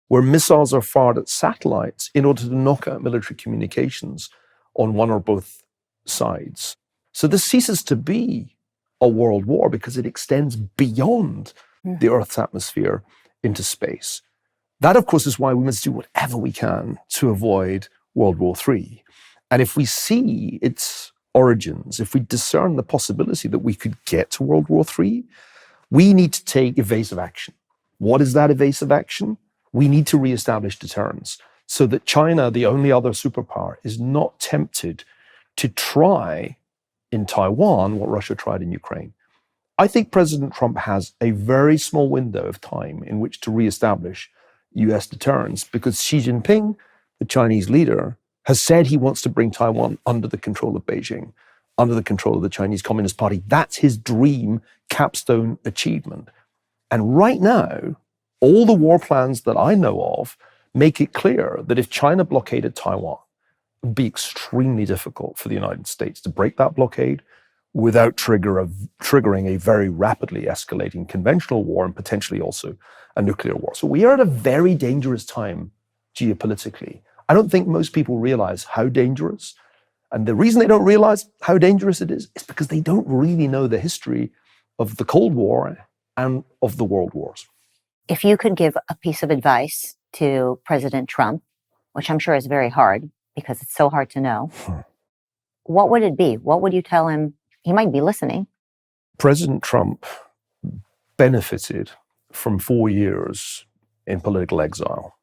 where missiles are fired at satellites in order to knock out military communications on one or both sides. So this ceases to be a world war because it extends beyond the Earth's atmosphere into space. That, of course, is why we must do whatever we can to avoid World War III. And if we see its origins, if we discern the possibility that we could get to World War III, we need to take evasive action. What is that evasive action? We need to reestablish deterrence so that China, the only other superpower, is not tempted to try in Taiwan what Russia tried in Ukraine. I think President Trump has a very small window of time in which to reestablish US deterrence because Xi Jinping, the Chinese leader, has said he wants to bring Taiwan under the control of Beijing, under the control of the Chinese Communist Party. That's his dream capstone achievement. And right now, all the war plans that I know of make it clear that if China blockaded Taiwan, it would be extremely difficult for the United States to break that blockade without triggering a very rapidly escalating conventional war and potentially also a nuclear war. So we are at a very dangerous time geopolitically. I don't think most people realize how dangerous. And the reason they don't realize how dangerous it is because they don't really know the history of the Cold War and of the world wars. If you could give a piece of advice to President Trump, which I'm sure is very hard because it's so hard to know, what would it be? What would you tell him? He might be listening. President Trump benefited from 4 years in political exile.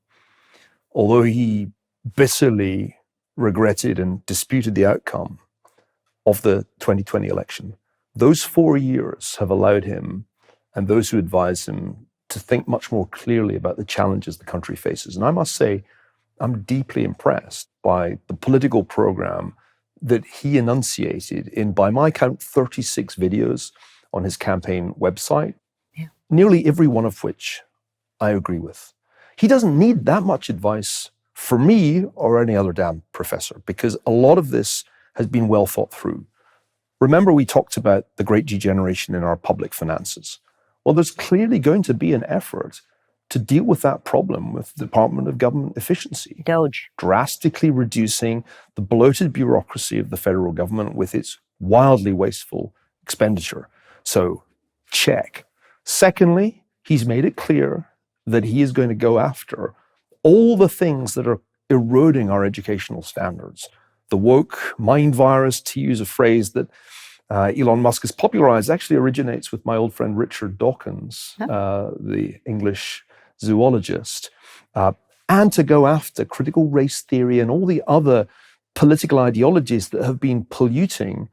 Although he bitterly regretted and disputed the outcome of the 2020 election, those 4 years have allowed him and those who advise him to think much more clearly about the challenges the country faces. And I must say, I'm deeply impressed by the political program that he enunciated in, by my count, 36 videos on his campaign website, nearly every one of which I agree with. He doesn't need that much advice for me or any other damn professor, because a lot of this has been well thought through. Remember, we talked about the great degeneration in our public finances. Well, there's clearly going to be an effort to deal with that problem with the Department of Government Efficiency. Doge. Drastically reducing the bloated bureaucracy of the federal government with its wildly wasteful expenditure. So, check. Secondly, he's made it clear that he is going to go after all the things that are eroding our educational standards. The woke mind virus, to use a phrase that Elon Musk has popularized, actually originates with my old friend Richard Dawkins, the English zoologist, and to go after critical race theory and all the other political ideologies that have been polluting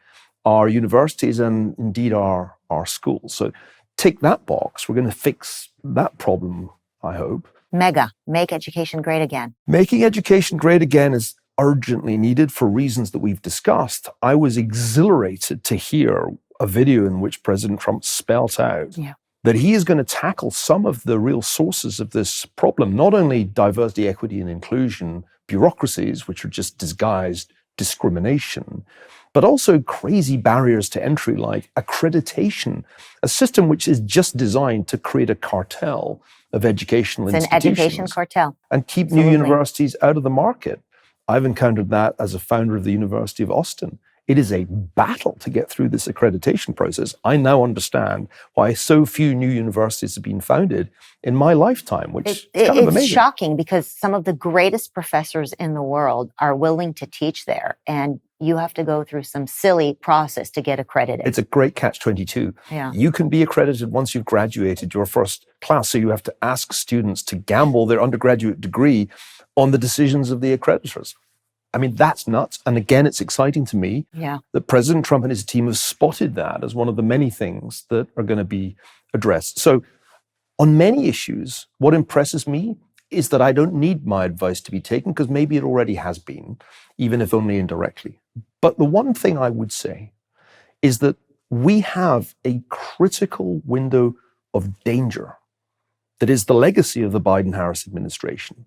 our universities and indeed our schools. So tick that box. We're going to fix that problem, I hope. Make education great again. Making education great again is urgently needed for reasons that we've discussed. I was exhilarated to hear a video in which President Trump spelt out that he is going to tackle some of the real sources of this problem, not only diversity, equity, and inclusion bureaucracies, which are just disguised discrimination, but also crazy barriers to entry like accreditation, a system which is just designed to create a cartel of educational institutions. It's an education cartel. And keep new universities out of the market. I've encountered that as a founder of the University of Austin. It is a battle to get through this accreditation process. I now understand why so few new universities have been founded in my lifetime, which is kind of amazing. It's shocking because some of the greatest professors in the world are willing to teach there, and you have to go through some silly process to get accredited. It's a great catch-22. Yeah. You can be accredited once you've graduated your first class, so you have to ask students to gamble their undergraduate degree on the decisions of the accreditors. I mean, that's nuts. And again, it's exciting to me that President Trump and his team have spotted that as one of the many things that are going to be addressed. So on many issues, what impresses me is that I don't need my advice to be taken, because maybe it already has been, even if only indirectly. But the one thing I would say is that we have a critical window of danger that is the legacy of the Biden-Harris administration.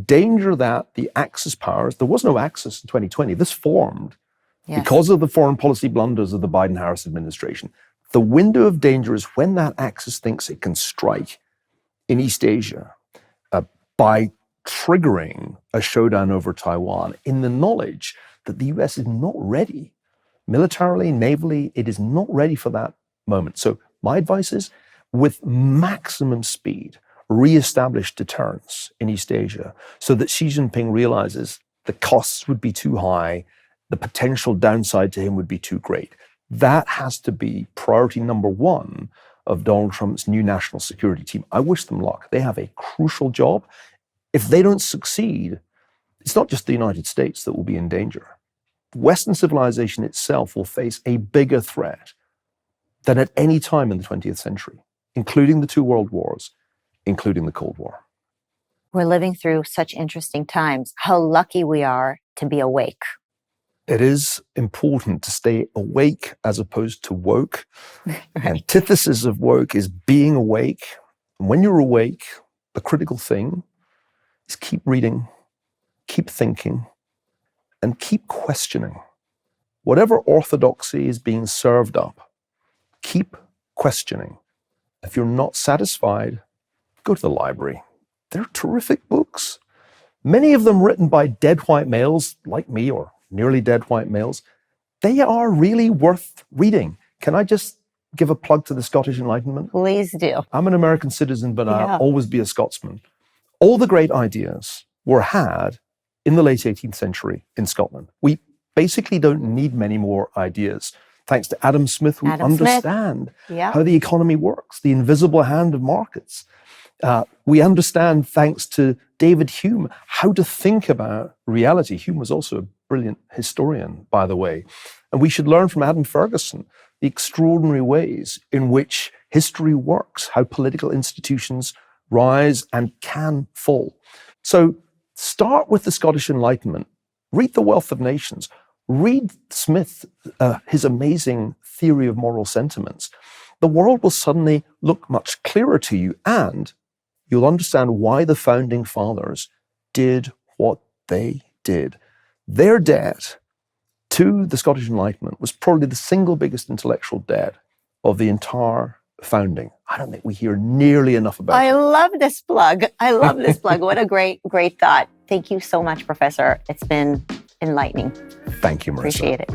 Danger that the Axis powers, there was no Axis in 2020, this formed because of the foreign policy blunders of the Biden-Harris administration. The window of danger is when that Axis thinks it can strike in East Asia by triggering a showdown over Taiwan, in the knowledge that the US is not ready. Militarily, navally, it is not ready for that moment. So my advice is, with maximum speed, re-establish deterrence in East Asia so that Xi Jinping realizes the costs would be too high, the potential downside to him would be too great. That has to be priority number one of Donald Trump's new national security team. I wish them luck. They have a crucial job. If they don't succeed, it's not just the United States that will be in danger. Western civilization itself will face a bigger threat than at any time in the 20th century, including the two world wars, including the Cold War. We're living through such interesting times. How lucky we are to be awake. It is important to stay awake as opposed to woke. Antithesis of woke is being awake. And when you're awake, the critical thing is keep reading, keep thinking, and keep questioning. Whatever orthodoxy is being served up, keep questioning. If you're not satisfied, go to the library. They're terrific books. Many of them written by dead white males like me, or nearly dead white males. They are really worth reading. Can I just give a plug to the Scottish Enlightenment? Please do. I'm an American citizen, but I'll always be a Scotsman. All the great ideas were had in the late 18th century in Scotland. We basically don't need many more ideas. Thanks to Adam Smith, we understand how the economy works, the invisible hand of markets. We understand, thanks to David Hume, how to think about reality. Hume was also a brilliant historian, by the way. And we should learn from Adam Ferguson the extraordinary ways in which history works, how political institutions rise and can fall. So start with the Scottish Enlightenment. Read The Wealth of Nations. Read Smith, his amazing theory of moral sentiments. The world will suddenly look much clearer to you, and you'll understand why the founding fathers did what they did. Their debt to the Scottish Enlightenment was probably the single biggest intellectual debt of the entire founding. I don't think we hear nearly enough about it. I love this plug. I love this plug. What a great thought. Thank you so much, Professor. It's been enlightening. Thank you, Marissa. Appreciate it.